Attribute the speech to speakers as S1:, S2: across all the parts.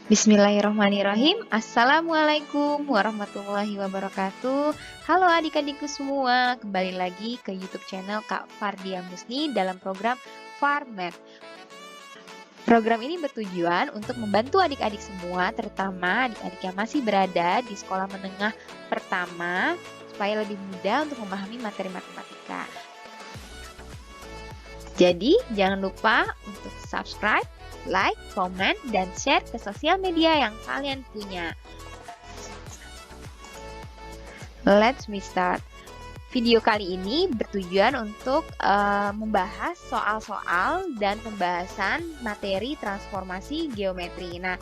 S1: Bismillahirrahmanirrahim. Assalamualaikum warahmatullahi wabarakatuh. Halo adik-adikku semua, kembali lagi ke YouTube channel Kak Fardia Musni dalam program Farmed. Program ini bertujuan untuk membantu adik-adik semua, terutama adik-adik yang masih berada di sekolah menengah pertama, supaya lebih mudah untuk memahami materi matematika. Jadi, jangan lupa untuk subscribe, like, komen, dan share ke sosial media yang kalian punya. Let's start. Video kali ini bertujuan untuk membahas soal-soal dan pembahasan materi transformasi geometri. Nah,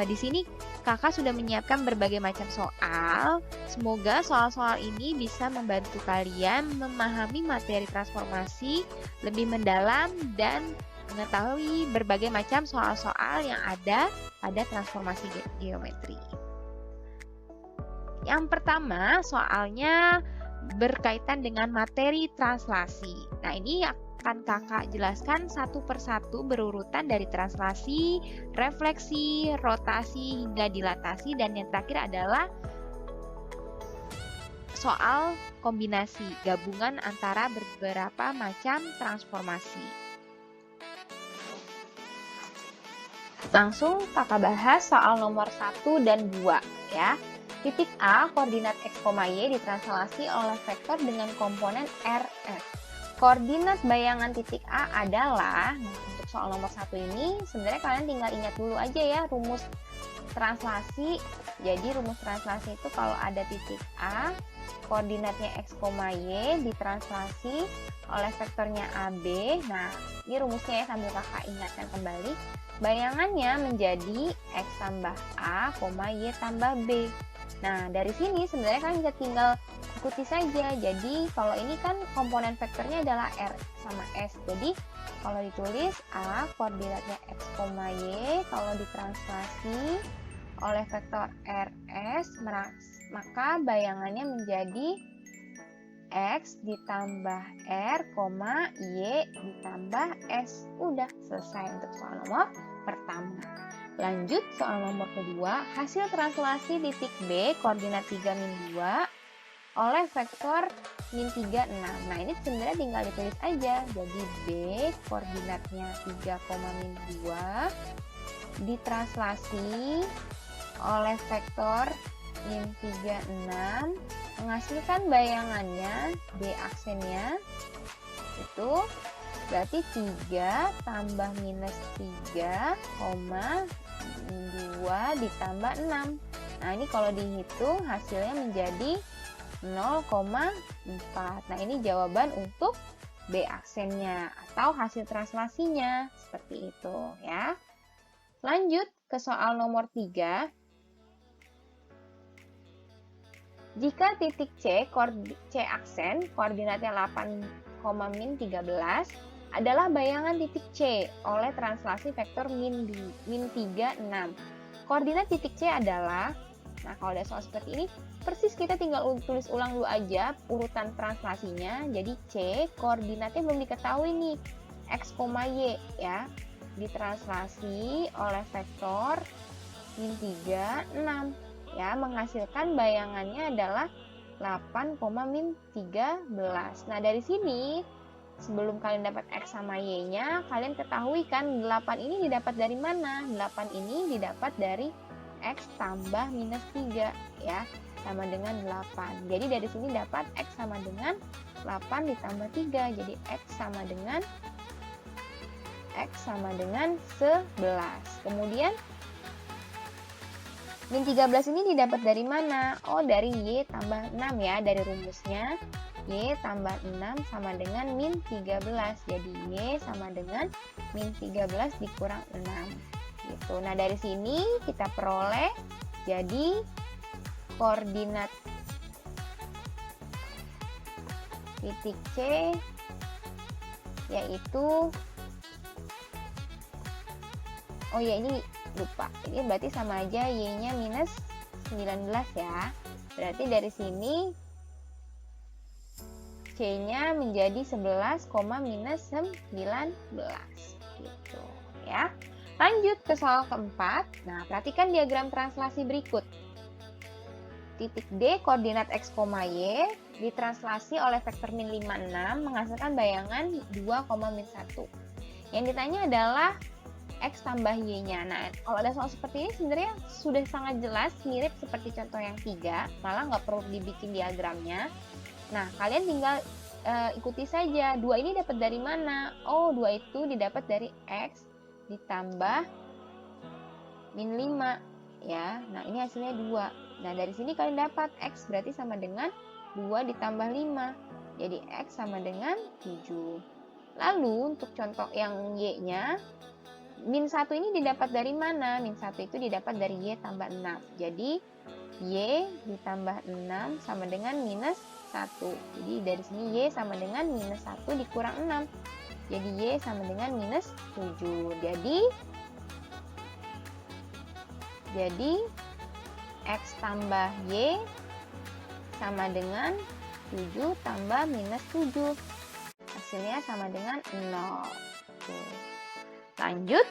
S1: di sini kakak sudah menyiapkan berbagai macam soal. Semoga soal-soal ini bisa membantu kalian memahami materi transformasi lebih mendalam dan mengetahui berbagai macam soal-soal yang ada pada transformasi geometri. Yang pertama, soalnya berkaitan dengan materi translasi. Nah, ini akan kakak jelaskan satu persatu berurutan dari translasi, refleksi, rotasi, hingga dilatasi, dan yang terakhir adalah soal kombinasi, gabungan antara beberapa macam transformasi. Langsung kakak bahas soal nomor 1 dan 2 ya. Titik A, koordinat X, Y ditranslasi oleh vektor dengan komponen RS. Koordinat bayangan titik A adalah, untuk soal nomor 1 ini, sebenarnya kalian tinggal ingat dulu aja ya rumus translasi. Jadi rumus translasi itu kalau ada titik A, koordinatnya X, Y ditranslasi oleh vektornya AB. Nah, ini rumusnya ya, sambil kakak ingatkan kembali. Bayangannya menjadi X tambah A, Y tambah B. Nah, dari sini sebenarnya kan bisa tinggal ikuti saja. Jadi, kalau ini kan komponen vektornya adalah R sama S. Jadi, kalau ditulis A, koordinatnya X, Y, kalau ditranslasi oleh vektor RS, maka bayangannya menjadi X ditambah R, Y ditambah S. Udah selesai untuk soal nomor pertama. Lanjut soal nomor kedua, hasil translasi titik B koordinat 3, min 2 oleh vektor min 3, 6. Nah, ini sebenarnya tinggal ditulis aja. Jadi B koordinatnya 3, min 2 ditranslasi oleh vektor min 3, 6 menghasilkan bayangannya B aksennya itu berarti 3 tambah minus 3, 2 ditambah 6. Nah, ini kalau dihitung hasilnya menjadi 0,4. Nah, ini jawaban untuk B aksennya atau hasil translasinya. Seperti itu ya. Lanjut ke soal nomor 3. Jika titik C aksen koordinatnya 8, min 13 adalah bayangan titik C oleh translasi vektor min 3, 6. Koordinat titik C adalah, nah kalau ada soal seperti ini, persis kita tinggal tulis ulang dulu aja urutan translasinya. Jadi C koordinatnya belum diketahui nih, X, Y ya, ditranslasi oleh vektor min 3, 6 ya, menghasilkan bayangannya adalah 8, min 13. Nah, dari sini sebelum kalian dapat X sama Y-nya, kalian ketahui kan 8 ini didapat dari mana? 8 ini didapat dari X tambah minus 3 ya, sama dengan 8. Jadi dari sini dapat X sama dengan 8 ditambah 3. Jadi X sama dengan 11. Kemudian min 13 ini didapat dari mana? Oh, dari Y tambah 6 ya, dari rumusnya. Y tambah 6 sama dengan min 13. Jadi Y sama dengan min 13 dikurang 6. Gitu. Nah, dari sini kita peroleh jadi koordinat titik C yaitu, oh ya, ini lupa. Ini berarti sama aja Y-nya minus 19 ya. Berarti dari sini C-nya menjadi 11, minus 19 gitu ya. Lanjut Lanjut ke soal keempat. Nah, perhatikan diagram translasi berikut. Titik D koordinat X, Y ditranslasi oleh vektor min 5, 6 menghasilkan bayangan 2, min 1. Yang ditanya adalah X tambah Y-nya. Nah, kalau ada soal seperti ini sebenarnya sudah sangat jelas, mirip seperti contoh yang 3, malah nggak perlu dibikin diagramnya. Nah, kalian tinggal ikuti saja. 2 ini dapat dari mana? Oh, 2 itu didapat dari X ditambah min 5. Ya, nah ini hasilnya 2. Nah, dari sini kalian dapat X berarti sama dengan 2 ditambah 5. Jadi X sama dengan 7. Lalu, untuk contoh yang Y-nya, min 1 ini didapat dari mana? Min 1 itu didapat dari Y tambah 6. Jadi, Y ditambah 6 sama dengan minus 1. Jadi, dari sini Y sama dengan minus 1 dikurang 6. Jadi, Y sama dengan minus 7. Jadi X tambah Y sama dengan 7 tambah minus 7. Hasilnya sama dengan 0. Lanjut.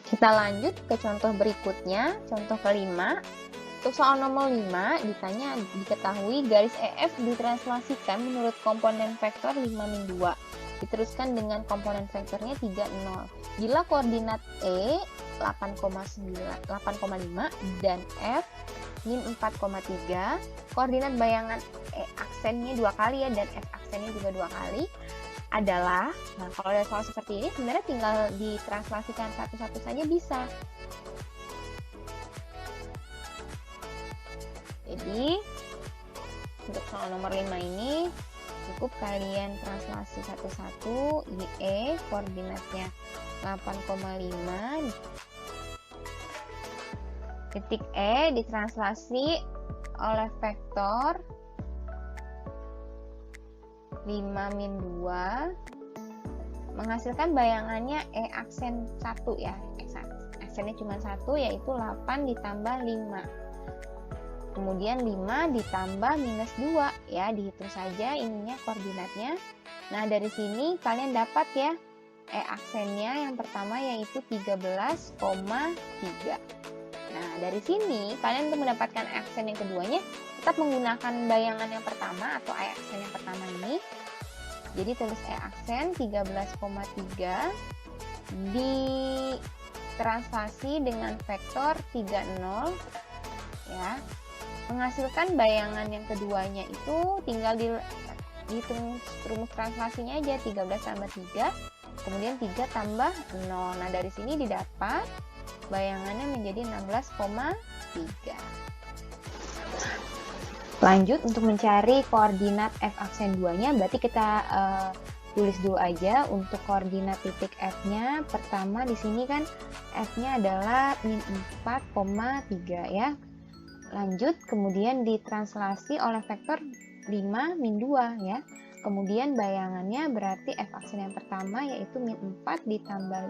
S1: Kita lanjut ke contoh berikutnya, contoh kelima. Untuk soal nomor 5, ditanya diketahui garis EF ditranslasikan menurut komponen vektor 5, min 2. Diteruskan dengan komponen vektornya 3, 0. Bila koordinat E 8,5 dan F min 4,3, koordinat bayangan E aksennya 2 kali ya, dan F aksennya juga 2 kali adalah, nah kalau ada soal seperti ini sebenarnya tinggal ditranslasikan satu-satu saja bisa. Jadi untuk soal nomor 5 ini cukup kalian translasi satu-satu. E koordinatnya 8,5, titik E ditranslasi oleh vektor 5, min 2 menghasilkan bayangannya E aksen 1 ya. Aksennya cuma 1, yaitu 8 ditambah 5. Kemudian 5 ditambah minus 2 ya, dihitung saja ininya koordinatnya. Nah, dari sini kalian dapat ya E aksennya yang pertama yaitu 13,3. Nah, dari sini kalian untuk mendapatkan E aksen yang keduanya tetap menggunakan bayangan yang pertama atau E aksen yang pertama ini. Jadi tulis E aksen 13,3 ditranslasi dengan vektor 30 ya. Menghasilkan bayangan yang keduanya itu tinggal dihitung rumus translasinya aja, 13 tambah 3, kemudian 3 tambah 0. Nah, dari sini didapat bayangannya menjadi 16,3. Lanjut untuk mencari koordinat F aksen 2-nya, berarti kita tulis dulu aja untuk koordinat titik F-nya. Pertama di sini kan F-nya adalah min 4,3 ya. Lanjut kemudian ditranslasi oleh vektor 5, min 2 ya. Kemudian bayangannya berarti F aksen yang pertama yaitu min 4 ditambah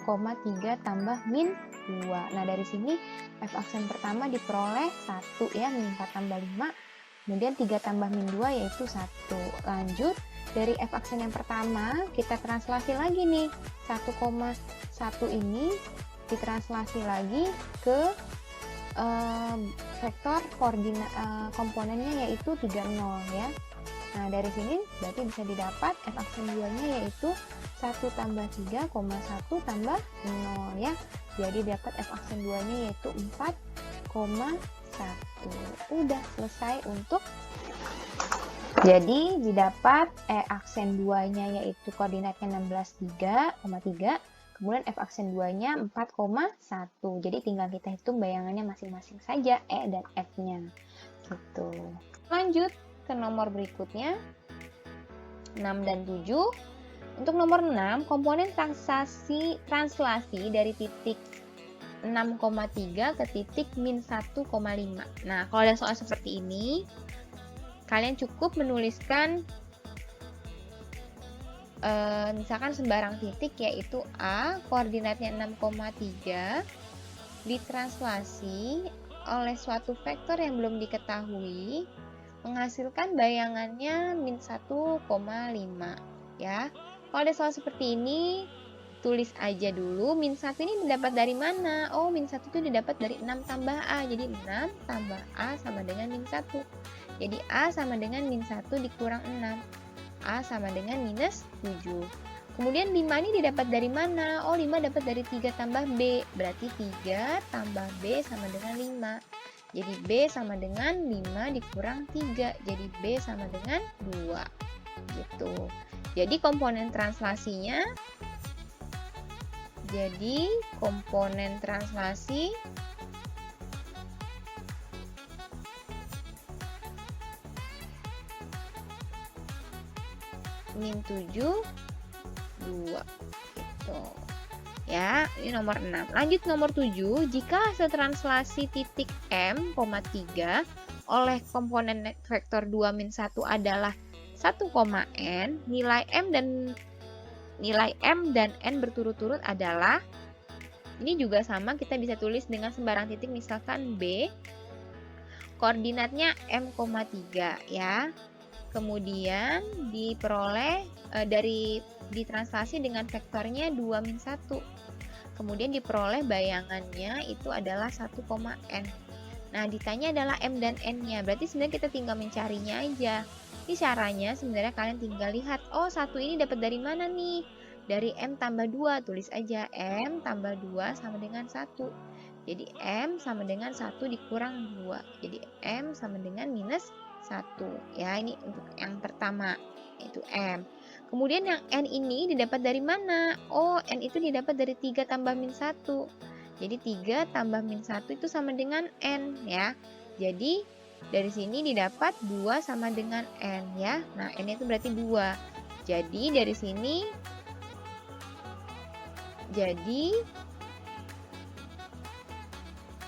S1: 5,3 tambah min 2. Nah, dari sini F aksen pertama diperoleh 1 ya, min 4 tambah 5. Kemudian 3 tambah min 2 yaitu 1. Lanjut, dari F aksen yang pertama kita translasi lagi nih. 1,1 ini ditranslasi lagi ke vektor koordinat komponennya yaitu 30 ya. Nah, dari sini berarti bisa didapat F aksen 2-nya yaitu 1 tambah 3,1 tambah 0 ya. Jadi dapat F aksen 2-nya yaitu 4,1. Udah selesai untuk. Jadi didapat E aksen 2-nya yaitu koordinatnya 16,3. Kemudian F aksen 2-nya 4,1. Jadi tinggal kita hitung bayangannya masing-masing saja E dan F-nya. Gitu. Lanjut ke nomor berikutnya, 6 dan 7. Untuk nomor 6, komponen translasi dari titik 6,3 ke titik min 1,5. Nah, kalau ada soal seperti ini, kalian cukup menuliskan misalkan sembarang titik yaitu A, koordinatnya 6,3 ditranslasi oleh suatu vektor yang belum diketahui menghasilkan bayangannya min 1,5 ya. Kalau ada soal seperti ini, tulis aja dulu min 1 ini didapat dari mana? Oh, min 1 itu didapat dari 6 tambah A. Jadi 6 tambah A sama dengan min 1. Jadi A sama dengan min 1 dikurang 6. A sama dengan minus 7. Kemudian 5 ini didapat dari mana? Oh, 5 dapat dari 3 tambah B. Berarti 3 tambah B sama dengan 5. Jadi B sama dengan 5 dikurang 3. Jadi B sama dengan 2. Gitu. Jadi komponen translasi min 7, 2 gitu. Ya, ini nomor 6. Lanjut nomor 7, jika hasil translasi titik M, 3 oleh komponen vektor 2 min 1 adalah 1, n, nilai M dan N berturut-turut adalah, ini juga sama, kita bisa tulis dengan sembarang titik, misalkan B, koordinatnya M, 3 ya. Kemudian diperoleh ditranslasi dengan vektornya 2 min 1. Kemudian diperoleh bayangannya itu adalah 1, n. Nah, ditanya adalah M dan N-nya. Berarti sebenarnya kita tinggal mencarinya aja. Ini caranya sebenarnya kalian tinggal lihat, oh 1 ini dapat dari mana nih? Dari M tambah 2, tulis aja M tambah 2 sama dengan 1. Jadi M sama dengan 1 dikurang 2. Jadi M sama dengan minus 1. Ya, ini untuk yang pertama, yaitu M. Kemudian yang N ini didapat dari mana? Oh, N itu didapat dari 3 tambah min 1. Jadi 3 tambah min 1 itu sama dengan N ya. Jadi dari sini didapat 2 sama dengan N ya. Nah, N itu berarti 2. Jadi dari sini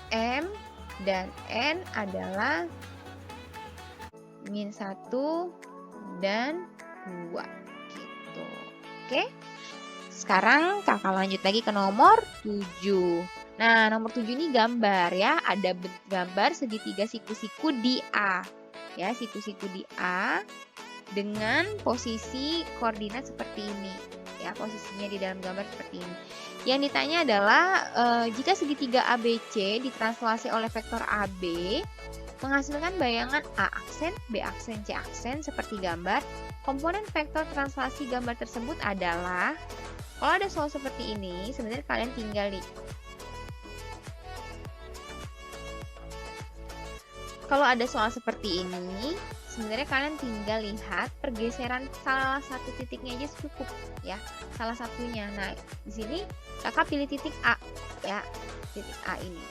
S1: M dan N adalah min 1 dan 2 gitu. Oke. Sekarang kakak lanjut lagi ke nomor 7. Nah, nomor 7 ini gambar ya. Ada gambar segitiga siku-siku di A. Ya, siku-siku di A dengan posisi koordinat seperti ini. Ya, posisinya di dalam gambar seperti ini. Yang ditanya adalah jika segitiga ABC ditranslasi oleh vektor AB menghasilkan bayangan A aksen, B aksen, C aksen seperti gambar. Komponen vektor translasi gambar tersebut adalah, kalau ada soal seperti ini, sebenarnya kalian tinggal lihat pergeseran salah satu titiknya aja cukup ya, salah satunya. Nah, di sini kakak pilih titik A ya, titik A ini.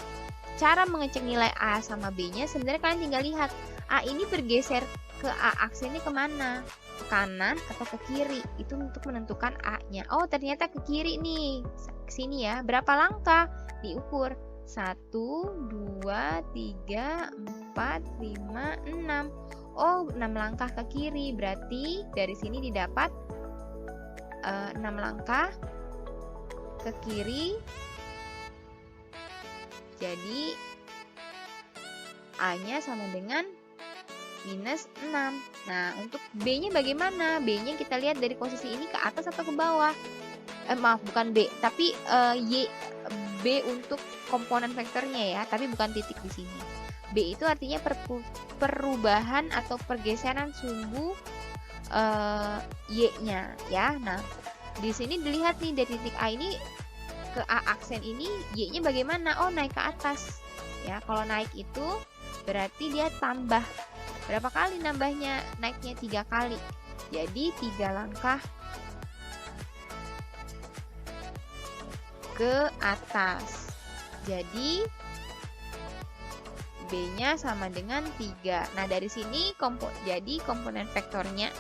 S1: Cara mengecek nilai A sama B-nya sebenarnya kalian tinggal lihat A ini bergeser ke A aksennya kemana, ke kanan atau ke kiri, itu untuk menentukan A-nya. Oh, ternyata ke kiri nih, ke sini ya. Berapa langkah? Diukur 1, 2, 3, 4, 5, 6. Oh, 6 langkah ke kiri, berarti dari sini didapat 6 langkah ke kiri. Jadi A-nya sama dengan minus 6. Nah, untuk B-nya bagaimana? B-nya kita lihat dari posisi ini ke atas atau ke bawah? Maaf, bukan B, tapi B untuk komponen vektornya ya, tapi bukan titik di sini. B itu artinya perubahan atau pergeseran sumbu Y-nya ya. Nah, di sini dilihat nih dari titik A ini ke A aksen ini, Y-nya bagaimana? Oh, naik ke atas. Ya, kalau naik itu berarti dia tambah. Berapa kali nambahnya? Naiknya 3 kali. Jadi 3 langkah ke atas. Jadi B-nya sama dengan 3. Nah, dari sini jadi komponen vektornya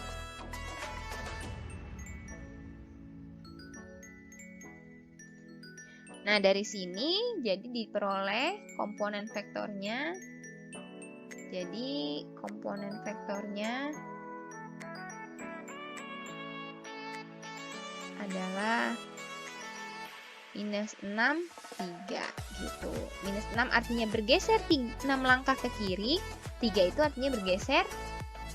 S1: jadi diperoleh komponen vektornya. Jadi komponen vektornya adalah minus 6, 3 gitu. Minus 6 artinya bergeser 6 langkah ke kiri, 3 itu artinya bergeser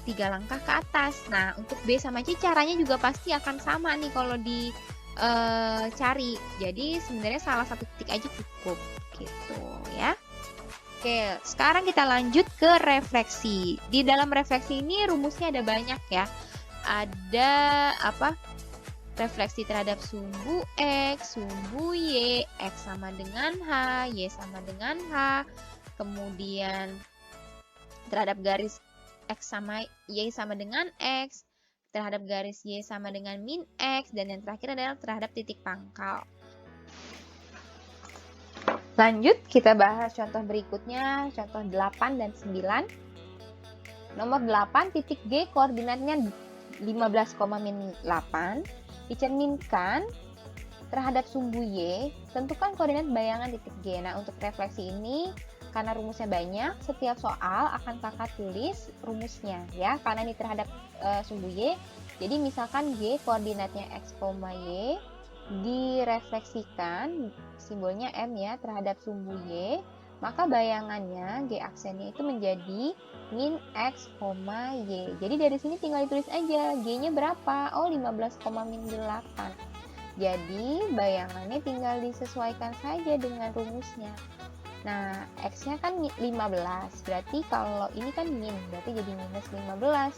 S1: 3 langkah ke atas. Nah, untuk B sama C caranya juga pasti akan sama nih kalau di cari. Jadi sebenarnya salah satu titik aja cukup gitu ya. Oke, sekarang kita lanjut ke refleksi. Di dalam refleksi ini rumusnya ada banyak ya. Ada apa? Refleksi terhadap sumbu X, sumbu Y, X sama dengan H, Y sama dengan H. Kemudian terhadap garis X sama Y sama dengan X, terhadap garis Y sama dengan min X, dan yang terakhir adalah terhadap titik pangkal. Lanjut, kita bahas contoh berikutnya, contoh 8 dan 9. Nomor 8, titik G koordinatnya 15,8, dicerminkan terhadap sumbu Y, tentukan koordinat bayangan titik G. Nah, untuk refleksi ini, karena rumusnya banyak, setiap soal akan kakak tulis rumusnya ya, karena ini terhadap sumbu Y. Jadi misalkan G koordinatnya X, Y, direfleksikan simbolnya M ya terhadap sumbu Y, maka bayangannya G aksennya itu menjadi min X, Y. Jadi dari sini tinggal ditulis aja G-nya berapa? Oh, 15,8. Jadi bayangannya tinggal disesuaikan saja dengan rumusnya. Nah, X-nya kan 15, berarti kalau ini kan min, berarti jadi minus 15,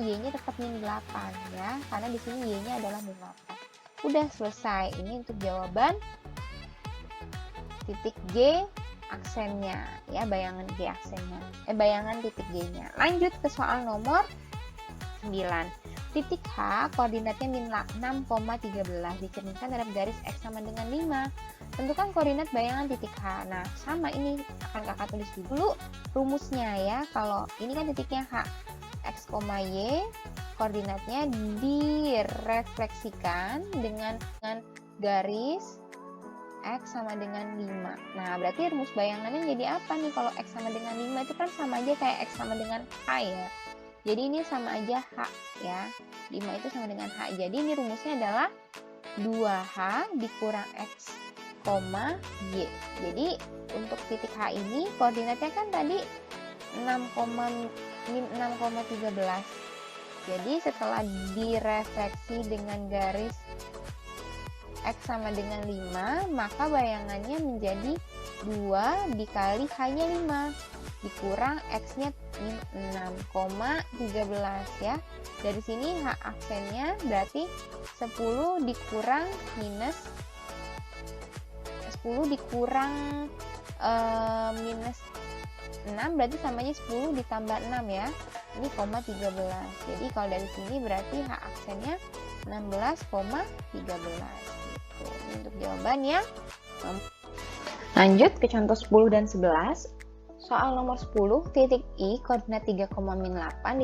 S1: Y-nya tetap min 8 ya, karena di sini Y-nya adalah min 8. Udah selesai. Ini untuk jawaban titik G aksennya ya, bayangan G aksennya. Bayangan titik G-nya. Lanjut ke soal nomor 9. Titik H koordinatnya min 6,13, dicerminkan terhadap garis X sama dengan 5. Tentukan koordinat bayangan titik H. Nah, sama ini akan kakak tulis dulu rumusnya ya. Kalau ini kan titiknya H, X, Y, koordinatnya direfleksikan dengan garis X sama dengan 5. Nah, berarti rumus bayangannya jadi apa nih? Kalau X sama dengan 5 itu kan sama aja kayak X sama dengan H ya. Jadi ini sama aja H ya. 5 itu sama dengan H. Jadi ini rumusnya adalah 2H dikurang X, Y. Jadi untuk titik H ini koordinatnya kan tadi 6,13. Jadi setelah direfleksi dengan garis X sama dengan 5, maka bayangannya menjadi 2 dikali hanya 5 dikurang X-nya min 6,13 ya. Dari sini H aksennya berarti 10 dikurang minus 10 dikurang minus 6 berarti samanya 10 ditambah 6 ya. Ini 13. Jadi kalau dari sini berarti H aksennya 16,13 gitu. Ini untuk jawabannya. Lanjut ke contoh 10 dan 11. Soal nomor 10, titik I koordinat 3,8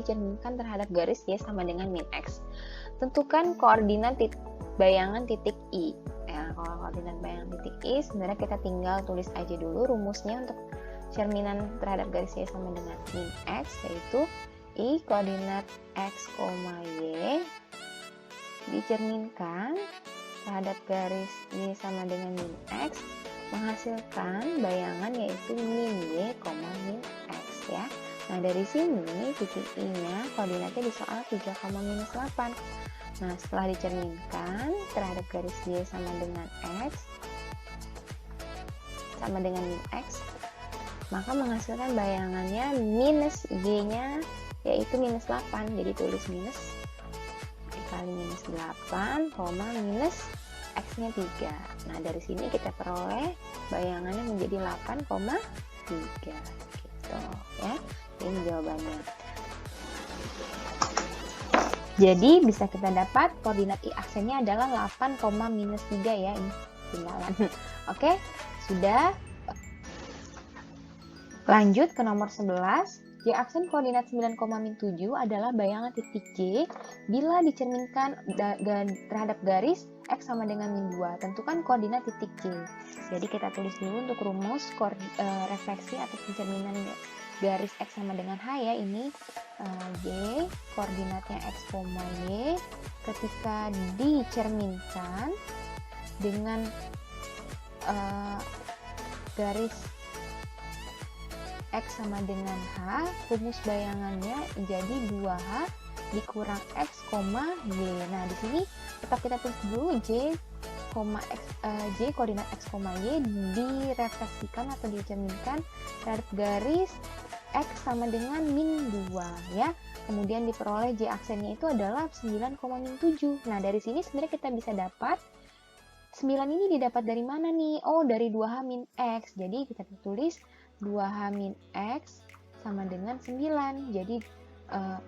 S1: dicerminkan terhadap garis Y sama dengan min X. Tentukan koordinat bayangan titik I. Ya, kalau koordinat bayangan titik I sebenarnya kita tinggal tulis aja dulu rumusnya untuk cerminan terhadap garis Y sama dengan min X, yaitu I koordinat X, Y dicerminkan terhadap garis Y sama dengan min X menghasilkan bayangan yaitu min Y, min X ya. Nah, dari sini titik I-nya koordinatnya di soal 3,-8. Nah, setelah dicerminkan terhadap garis Y sama dengan X sama dengan min X, maka menghasilkan bayangannya minus Y-nya yaitu minus 8. Jadi tulis minus dikali minus 8, minus X-nya 3. Nah, dari sini kita peroleh bayangannya menjadi 8,3 gitu ya. Ini jawabannya. Jadi bisa kita dapat koordinat I aksennya adalah 8,-3 ya, ini tinggalan. Oke, sudah. Lanjut ke nomor 11. J aksen koordinat 9,-7 adalah bayangan titik J bila dicerminkan terhadap garis X sama dengan min 2. Tentukan koordinat titik J. Jadi kita tulis dulu untuk rumus refleksi atau pencerminan garis X sama dengan H ya. Ini J koordinatnya X, Y ketika dicerminkan dengan garis X sama dengan H, rumus bayangannya jadi 2H dikurang X, Y. Nah, di sini tetap kita tulis dulu J koordinat X, Y direfleksikan atau dicerminkan terhadap garis X sama dengan min 2 ya. Kemudian diperoleh J aksennya itu adalah 9,7. Nah, dari sini sebenarnya kita bisa dapat 9 ini didapat dari mana nih? Oh, dari 2H min X. Jadi kita tulis 2H min X sama dengan 9. Jadi,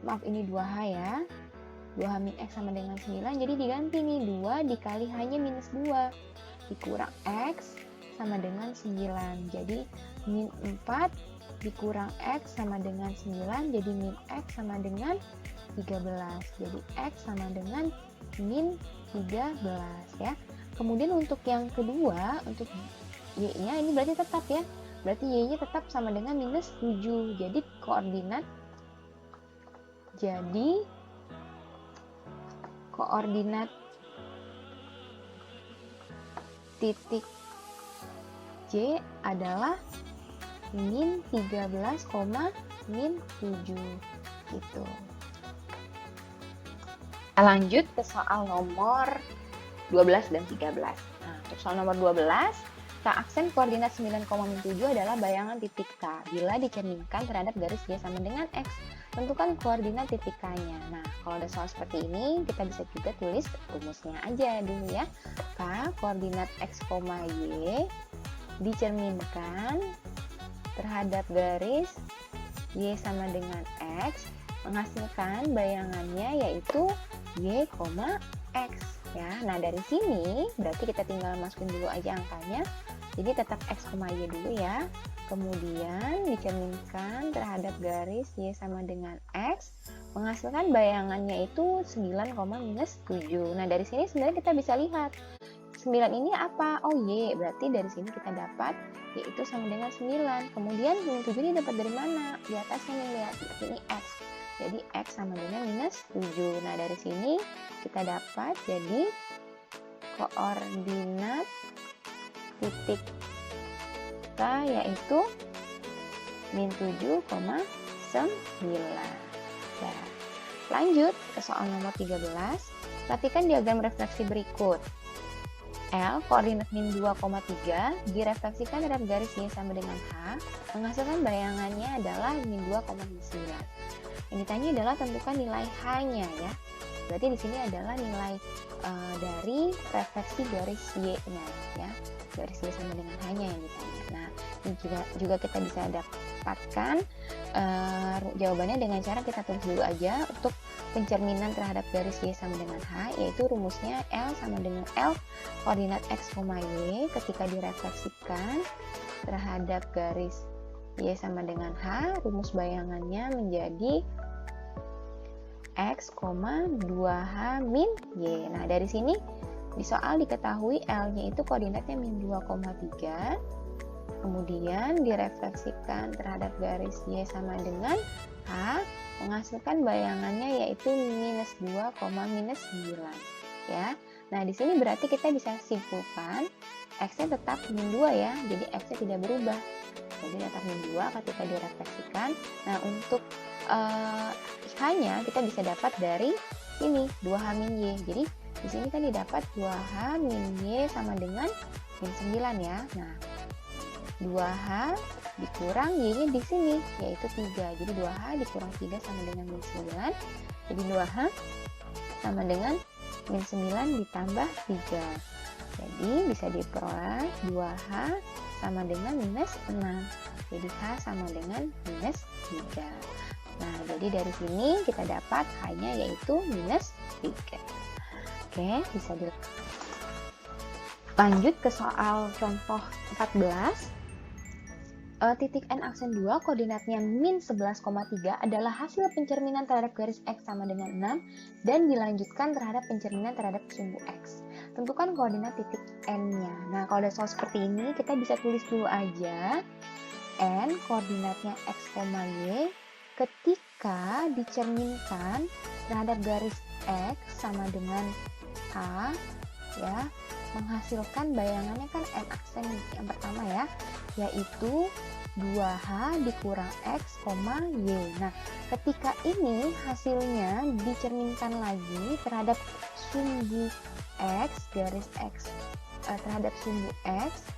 S1: maaf ini 2H ya. 2H min X sama dengan 9. Jadi diganti nih, 2 dikali H-nya minus 2. Dikurang X sama dengan 9. Jadi, min 4 dikurang X sama dengan 9. Jadi, min X sama dengan 13. Jadi, X sama dengan min 13 ya. Kemudian untuk yang kedua, untuk Y-nya ini berarti tetap ya. Berarti Y-nya tetap sama dengan minus 7. Jadi koordinat titik J adalah min 13, min 7 gitu. Lanjut ke soal nomor 12 dan 13. Nah, untuk soal nomor 12, K aksen koordinat 9,7 adalah bayangan titik K bila dicerminkan terhadap garis Y sama dengan X. Tentukan koordinat titik K-nya. Nah, kalau ada soal seperti ini, kita bisa juga tulis rumusnya aja dulu ya. K koordinat X, Y dicerminkan terhadap garis Y sama dengan X, menghasilkan bayangannya yaitu Y, X. Ya, nah dari sini berarti kita tinggal masukin dulu aja angkanya. Jadi tetap X, Y dulu ya. Kemudian dicerminkan terhadap garis Y sama dengan X, menghasilkan bayangannya itu 9, minus 7. Nah dari sini sebenarnya kita bisa lihat 9 ini apa? Oh Y, berarti dari sini kita dapat Y itu sama dengan 9. Kemudian min 7 ini dapat dari mana? Di atasnya nih, lihat, ini X. Jadi X sama dengan minus 7. Nah dari sini kita dapat jadi koordinat titik K yaitu min 7,9. Ya. Lanjut ke soal nomor 13. Perhatikan diagram refleksi berikut. L koordinat min 2,3 direfleksikan terhadap garis Y sama dengan H, menghasilkan bayangannya adalah min 2,9. Yang ditanya adalah tentukan nilai H-nya ya. Berarti di sini adalah nilai dari refleksi garis Y-nya ya. Garis Y sama dengan H-nya yang ditanya. Nah, ini juga kita bisa dapatkan jawabannya dengan cara kita tulis dulu aja untuk pencerminan terhadap garis Y sama dengan H, yaitu rumusnya L sama dengan L koordinat X, Y ketika direfleksikan terhadap garis Y sama dengan H, rumus bayangannya menjadi X, 2H min Y. Nah, dari sini di soal diketahui L-nya itu koordinatnya min 2,3. Kemudian direfleksikan terhadap garis Y sama dengan H, menghasilkan bayangannya yaitu minus 2, minus 9. Ya. Nah, di sini berarti kita bisa simpulkan X-nya tetap min 2 ya. Jadi X-nya tidak berubah. Jadi tetap min 2 ketika direfleksikan. Nah, untuk H-nya kita bisa dapat dari ini 2H min Y. Jadi di sini kan didapat 2H min Y sama dengan min 9 ya. Nah, 2H dikurang Y-nya di sini yaitu 3. Jadi 2H dikurang 3 sama dengan min 9. Jadi 2H sama dengan min 9 ditambah 3. Jadi bisa diperoleh 2H sama dengan minus 6. Jadi H sama dengan minus 3. Nah, jadi dari sini kita dapat H-nya yaitu minus 3. Oke, bisa lanjut ke soal contoh 14. Titik N aksen 2 koordinatnya min 11,3 adalah hasil pencerminan terhadap garis X sama dengan 6 dan dilanjutkan terhadap pencerminan terhadap sumbu X. Tentukan koordinat titik N-nya. Nah, kalau ada soal seperti ini, kita bisa tulis dulu aja N koordinatnya X, Y ketika dicerminkan terhadap garis X sama dengan H ya, menghasilkan bayangannya kan N aksen yang pertama ya, yaitu 2H dikurang X, Y. Nah, ketika ini hasilnya dicerminkan lagi terhadap sumbu X, garis X terhadap sumbu X,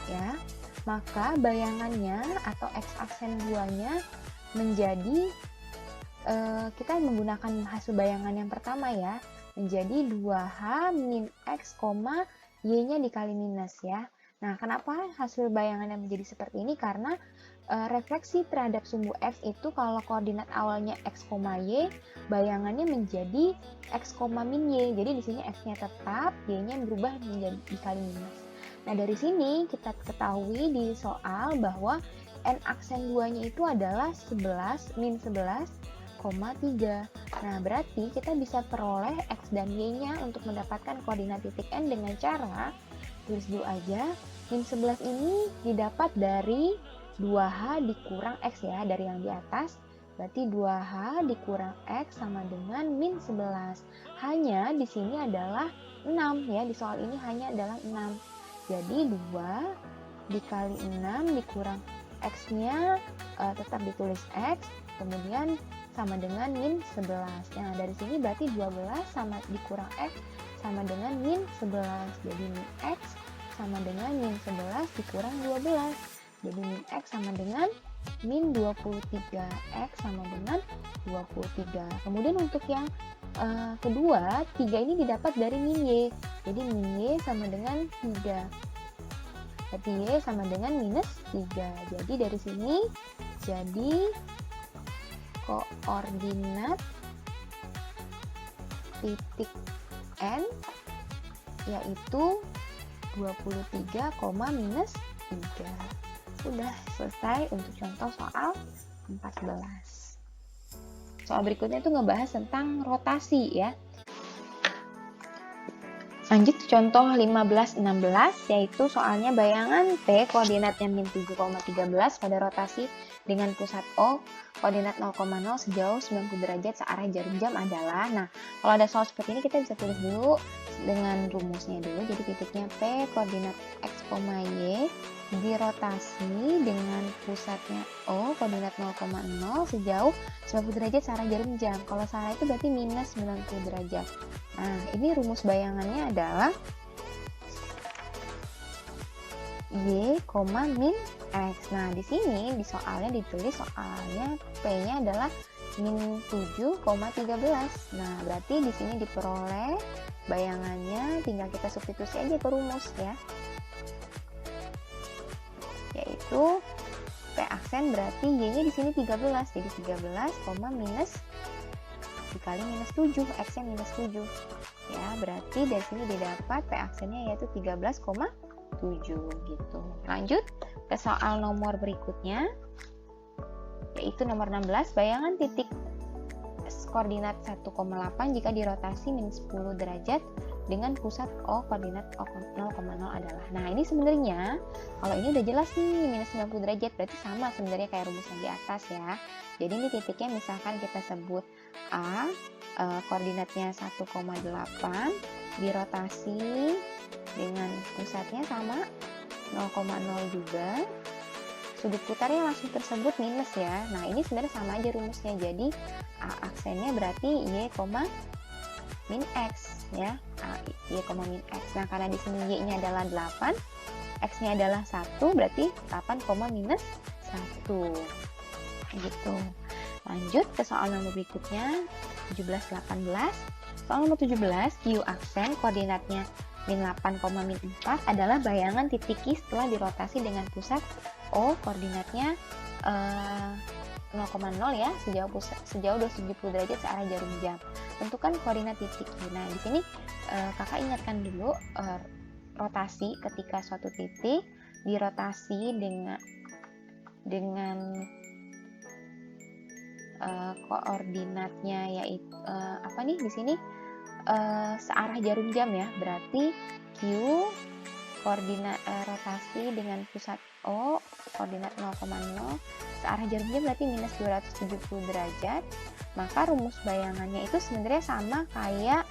S1: ya, maka bayangannya atau X aksen 2-nya menjadi, kita menggunakan hasil bayangan yang pertama ya, menjadi 2H min X, Y-nya dikali minus ya. Nah, kenapa hasil bayangannya menjadi seperti ini? Karena refleksi terhadap sumbu X itu kalau koordinat awalnya X, Y, bayangannya menjadi X, min Y. Jadi di sini X-nya tetap, Y-nya berubah menjadi dikali minus. Nah, dari sini kita ketahui di soal bahwa N aksen 2-nya itu adalah 11, min 11, 3. Nah, berarti kita bisa peroleh X dan Y-nya untuk mendapatkan koordinat titik N dengan cara, tulis dulu aja, min 11 ini didapat dari 2H dikurang X ya, dari yang di atas. Berarti 2H dikurang X sama dengan min 11. Hanya di sini adalah 6 ya, di soal ini hanya adalah 6. Jadi 2 dikali 6 dikurang X-nya tetap ditulis X, kemudian sama dengan min 11. Nah, dari sini berarti 12 sama dikurang X sama dengan min 11. Jadi min X sama dengan min 11 dikurang 12. Jadi min X sama dengan min 23. X sama dengan 23. Kemudian untuk yang kedua, 3 ini didapat dari min Y. Jadi min Y sama dengan 3. Berarti Y sama dengan minus 3. Jadi dari sini jadi koordinat titik N yaitu 23, minus 3. Sudah selesai untuk contoh soal 14. Soal berikutnya itu ngebahas tentang rotasi ya. Lanjut ke contoh 15-16, yaitu soalnya bayangan P koordinatnya min 7,13 pada rotasi dengan pusat O koordinat 0,0 sejauh 90 derajat searah jarum jam adalah. Nah, kalau ada soal seperti ini kita bisa tulis dulu dengan rumusnya dulu. Jadi titiknya P koordinat X, Y dirotasi dengan pusatnya O koordinat 0,0 sejauh 90 derajat searah jarum jam. Kalau salah itu berarti minus 90 derajat. Nah, ini rumus bayangannya adalah Y, min X. Nah, di sini di soalnya ditulis soalnya P-nya adalah min 7,13. Nah, berarti di sini diperoleh bayangannya tinggal kita substitusi aja ke rumus ya. Yaitu P aksen berarti Y-nya di sini 13. Jadi 13, minus dikali minus 7, X-nya minus 7. Ya, berarti dari sini didapat P aksennya yaitu 13,7 gitu. Lanjut ke soal nomor berikutnya, yaitu nomor 16, bayangan titik koordinat 1,8 jika dirotasi min 10 derajat dengan pusat O koordinat 0,0 adalah. Nah, ini sebenarnya kalau ini udah jelas nih minus 90 derajat, berarti sama sebenarnya kayak rumus yang di atas ya. Jadi ini titiknya misalkan kita sebut A, koordinatnya 1,8 dirotasi dengan pusatnya sama 0,0 juga. Sudut putarnya langsung tersebut minus ya. Nah, ini sebenarnya sama aja rumusnya. Jadi A aksennya berarti Y, min X ya. Y, min X. Nah, karena di sini Y-nya adalah 8, X-nya adalah 1, berarti 8, minus 1. Gitu. Lanjut ke soal nomor berikutnya, 17-18. Soal nomor 17, Q aksen koordinatnya min 8, min 4 adalah bayangan titik Q setelah dirotasi dengan pusat O koordinatnya 0,0 ya, sejauh 270 derajat searah jarum jam. Tentukan koordinat titik Q. Nah, di sini kakak ingatkan dulu rotasi ketika suatu titik dirotasi dengan koordinatnya yaitu apa nih di sini searah jarum jam ya. Berarti Q koordinat rotasi dengan pusat O koordinat 0,0 searah jarum jam berarti minus 270 derajat. Maka rumus bayangannya itu sebenarnya sama kayak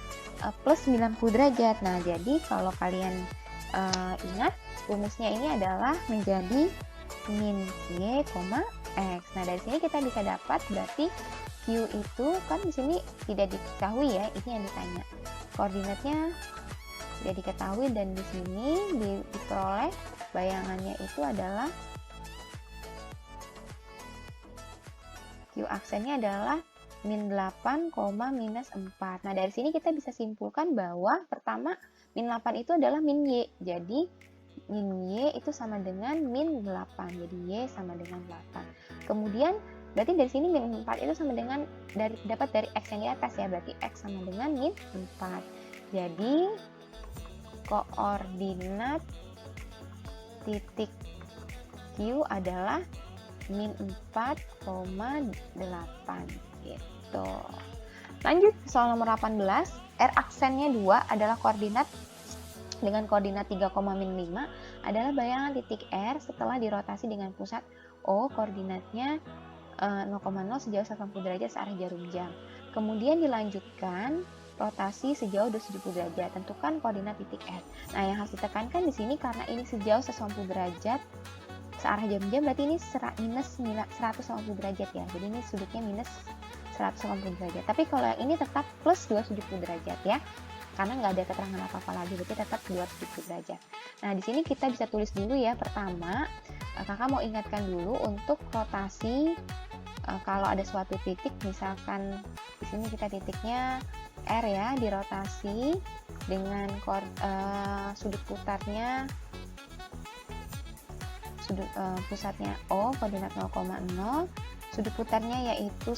S1: plus 90 derajat. Nah, jadi kalau kalian ingat rumusnya ini adalah menjadi min Y, X. Nah, dari sini kita bisa dapat berarti Q Q itu kan di sini tidak diketahui ya, ini yang ditanya. Koordinatnya tidak diketahui dan di sini diperoleh bayangannya itu adalah Q aksennya adalah min 8, minus 4. Nah, dari sini kita bisa simpulkan bahwa pertama min 8 itu adalah min Y. Jadi min Y itu sama dengan min 8. Jadi Y sama dengan 8. Kemudian berarti dari sini min 4 itu sama dengan dapat dari X yang di atas ya. Berarti X sama dengan min 4. Jadi koordinat titik Q adalah min 4,8 gitu. Lanjut soal nomor 18. R aksennya 2 adalah koordinat dengan koordinat 3, min 5 adalah bayangan titik R setelah dirotasi dengan pusat O, koordinatnya 0,0 sejauh 80 derajat searah jarum jam. Kemudian dilanjutkan rotasi sejauh 270 derajat. Tentukan koordinat titik R. Nah, yang harus ditekankan di sini karena ini sejauh 180 derajat searah jarum jam, berarti ini minus 180 derajat ya. Jadi ini sudutnya minus 180 derajat. Tapi kalau yang ini tetap plus 270 derajat ya. Karena nggak ada keterangan apa-apa lagi, berarti tetap 270 derajat. Nah, di sini kita bisa tulis dulu ya. Pertama, kakak mau ingatkan dulu untuk rotasi. Kalau ada suatu titik, misalkan di sini kita titiknya R ya, dirotasi dengan sudut putarnya pusatnya O, koordinat 0,0, sudut putarnya yaitu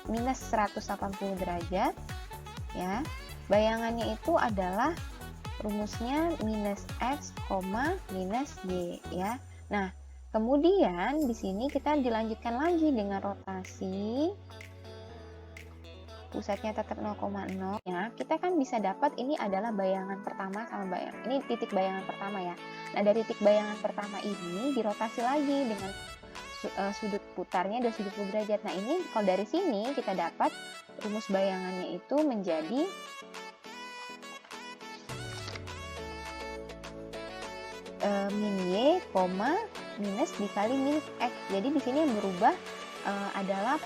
S1: minus 180 derajat ya. Bayangannya itu adalah rumusnya minus X, minus Y ya. Nah, kemudian di sini kita dilanjutkan lagi dengan rotasi. Pusatnya tetap 0,0 ya. Kita kan bisa dapat ini adalah bayangan pertama sama ini titik bayangan pertama ya. Nah, dari titik bayangan pertama ini dirotasi lagi dengan sudut putarnya 270 derajat. Nah, ini kalau dari sini kita dapat rumus bayangannya itu menjadi min Y, minus dikali min X. Jadi di sini yang berubah adalah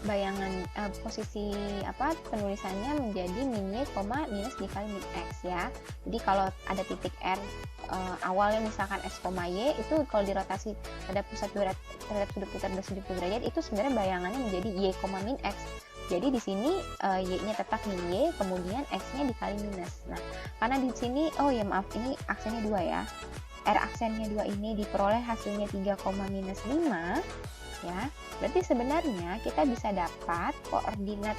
S1: bayangan posisi penulisannya menjadi min Y, minus dikali min X ya. Jadi kalau ada titik R awalnya misalkan X, Y itu kalau dirotasi pada pusat terhadap sudut putar 270 derajat itu sebenarnya bayangannya menjadi Y, min X. Jadi di sini Y-nya tetap min Y, kemudian X-nya dikali minus. Nah, karena di sini ini aksennya 2 ya. R aksennya 2 ini diperoleh hasilnya 3, minus 5 ya. Berarti sebenarnya kita bisa dapat koordinat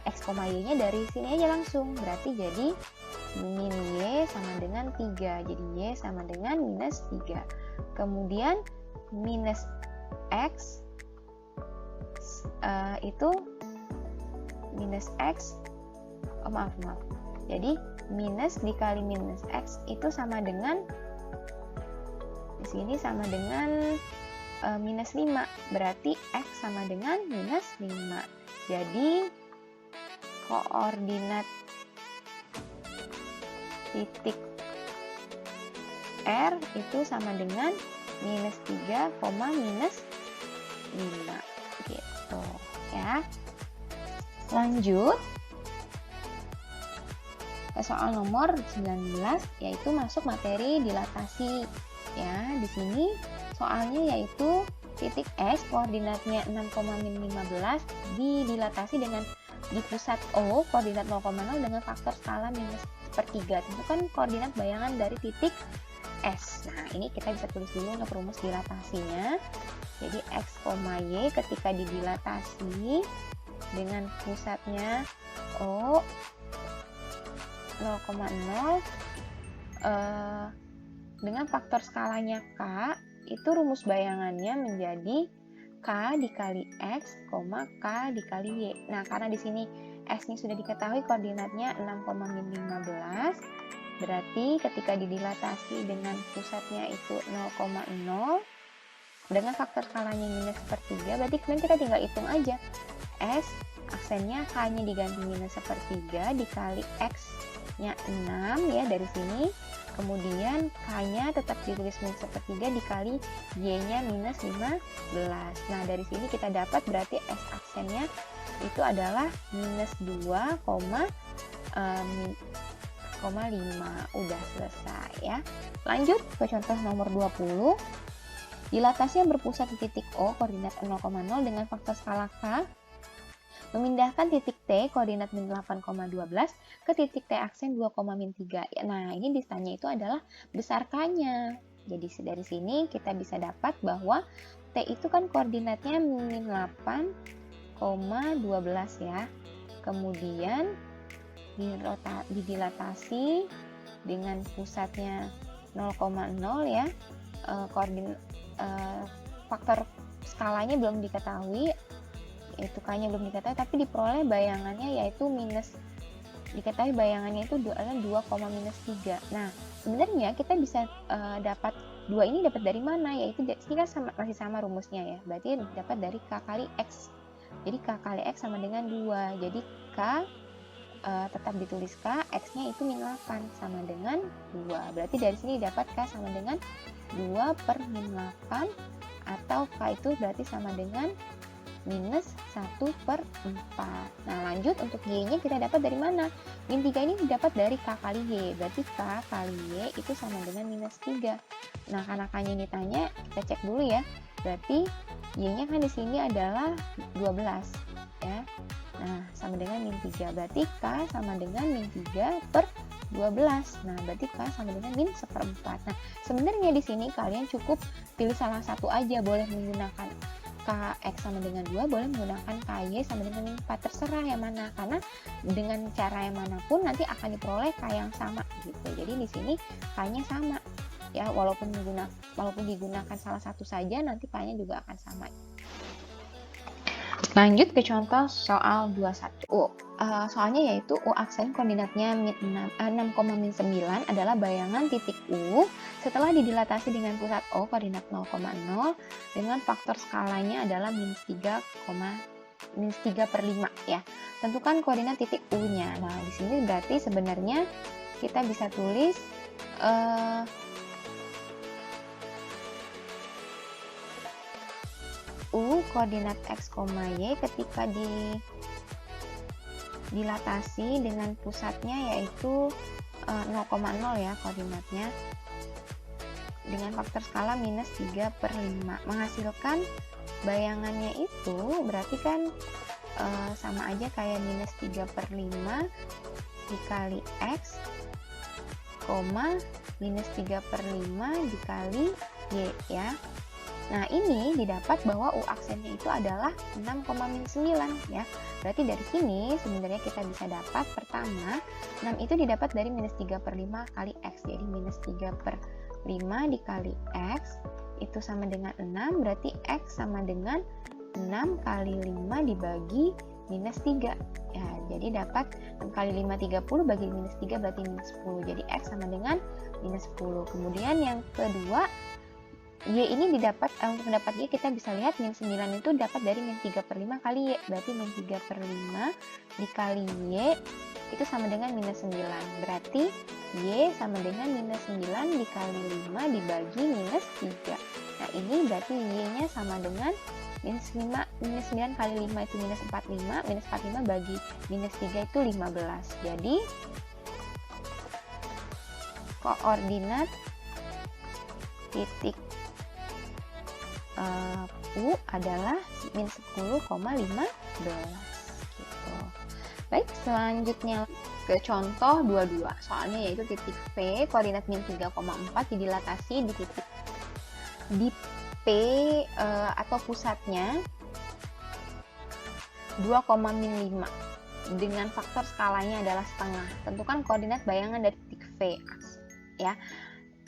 S1: X, Y-nya dari sini aja langsung. Berarti jadi min Y sama dengan 3. Jadi Y sama dengan minus 3. Kemudian minus X itu minus X, maaf. Jadi minus dikali minus X itu sama dengan di sini sama dengan minus 5. Berarti X sama dengan minus 5. Jadi koordinat titik R itu sama dengan minus 3, minus 5 gitu ya. Lanjut ke soal nomor 19 yaitu masuk materi dilatasi ya. Di sini soalnya yaitu titik S koordinatnya 6,-15 dilatasi dengan di pusat O koordinat 0,0 dengan faktor skala minus sepertiga. Tentukan koordinat bayangan dari titik S. Nah, ini kita bisa tulis dulu untuk rumus dilatasinya. Jadi X, Y ketika didilatasi dengan pusatnya O 0,0 dengan faktor skalanya K, itu rumus bayangannya menjadi K dikali X, K dikali Y. Nah, karena di sini X-nya sudah diketahui koordinatnya 6,-15, berarti ketika didilatasi dengan pusatnya itu 0,0 dengan faktor skalanya minus sepertiga, berarti kemudian kita tinggal hitung aja. S aksennya K-nya diganti minus sepertiga dikali X-nya 6 ya dari sini, Kemudian K-nya tetap ditulis min sepertiga dikali Y-nya minus 15. Nah, dari sini kita dapat berarti X aksennya itu adalah minus 2,5. Udah selesai ya. Lanjut ke contoh nomor 20. Dilatasi yang berpusat di titik O koordinat 0,0 dengan faktor skala K memindahkan titik T koordinat min 8,12 ke titik T aksen 2,-3. Nah, ini ditanya itu adalah besar K-nya. Jadi dari sini kita bisa dapat bahwa T itu kan koordinatnya min 8,12 ya. Kemudian didilatasi dengan pusatnya 0,0 ya. Faktor skalanya belum diketahui, yaitu K-nya belum diketahui, tapi diperoleh bayangannya yaitu diketahui bayangannya itu adalah 2,-3. Nah, sebenarnya kita bisa dapat 2 ini dapat dari mana? Yaitu ini kan masih sama rumusnya ya, berarti dapat dari K kali X. Jadi K kali X sama dengan 2. Jadi K tetap ditulis K, X-nya itu min 8 sama dengan 2. Berarti dari sini dapat K sama dengan 2/min 8, atau K itu berarti sama dengan minus 1/4. Nah, lanjut untuk Y-nya kita dapat dari mana? Min 3 ini didapat dari K kali Y, berarti K kali Y itu sama dengan minus 3. Nah, karena K-nya ini tanya, kita cek dulu ya. Berarti Y-nya kan di sini adalah 12 ya. Nah, sama dengan min 3. Berarti K sama dengan min 3/12. Nah, berarti K sama dengan min 1/4. Nah, sebenarnya di sini kalian cukup pilih salah satu aja, boleh menggunakan Kx sama dengan 2, boleh menggunakan Ky sama dengan min 4, terserah yang mana, karena dengan cara yang manapun nanti akan diperoleh K yang sama gitu. Jadi di sini K-nya sama ya, walaupun digunakan salah satu saja nanti K-nya juga akan sama. Lanjut ke contoh soal 21. Soalnya yaitu U aksen koordinatnya 6,-9 /9 adalah bayangan titik U setelah didilatasi dengan pusat O koordinat 0,0 dengan faktor skalanya adalah -3/5 ya. Tentukan koordinat titik U-nya. Nah, di sini berarti sebenarnya kita bisa tulis U koordinat X, Y ketika dilatasi dengan pusatnya yaitu 0,0 ya koordinatnya dengan faktor skala minus 3/5, menghasilkan bayangannya itu berarti kan sama aja kayak minus 3/5 dikali X, minus 3/5 dikali Y ya. Nah, ini didapat bahwa U aksennya itu adalah 6,-9 ya. Berarti dari sini sebenarnya kita bisa dapat pertama 6 itu didapat dari minus 3/5 kali X. Jadi minus 3/5 dikali X itu sama dengan 6, berarti X sama dengan 6 kali 5 dibagi minus 3 ya. Jadi dapat 6 kali 5 30 bagi minus 3 berarti minus 10. Jadi X sama dengan minus 10. Kemudian yang kedua, Y ini didapat, untuk mendapat Y kita bisa lihat min 9 itu dapat dari min 3/5 kali Y. Berarti min 3/5 dikali Y itu sama dengan minus 9. Berarti Y sama dengan minus 9 dikali 5 dibagi minus 3. Nah, ini berarti Y-nya sama dengan minus 5. Minus 9 kali 5 itu minus 45. Minus 45 bagi minus 3 itu 15. Jadi koordinat titik U adalah min 10,15 gitu. Baik, selanjutnya ke contoh 22. Soalnya yaitu titik P koordinat min 3,4 didilatasi di P atau pusatnya 2,-5 dengan faktor skalanya adalah setengah. Tentukan koordinat bayangan dari titik V ya.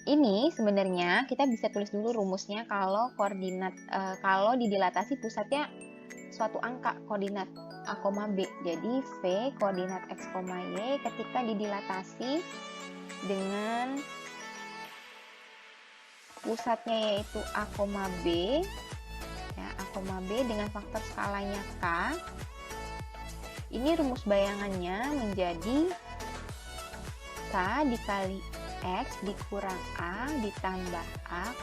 S1: Ini sebenarnya kita bisa tulis dulu rumusnya kalau koordinat kalau didilatasi pusatnya suatu angka koordinat A, B. Jadi V koordinat X, Y ketika didilatasi dengan pusatnya yaitu A, B ya, A, B dengan faktor skalanya K. Ini rumus bayangannya menjadi K dikali X dikurang A ditambah A,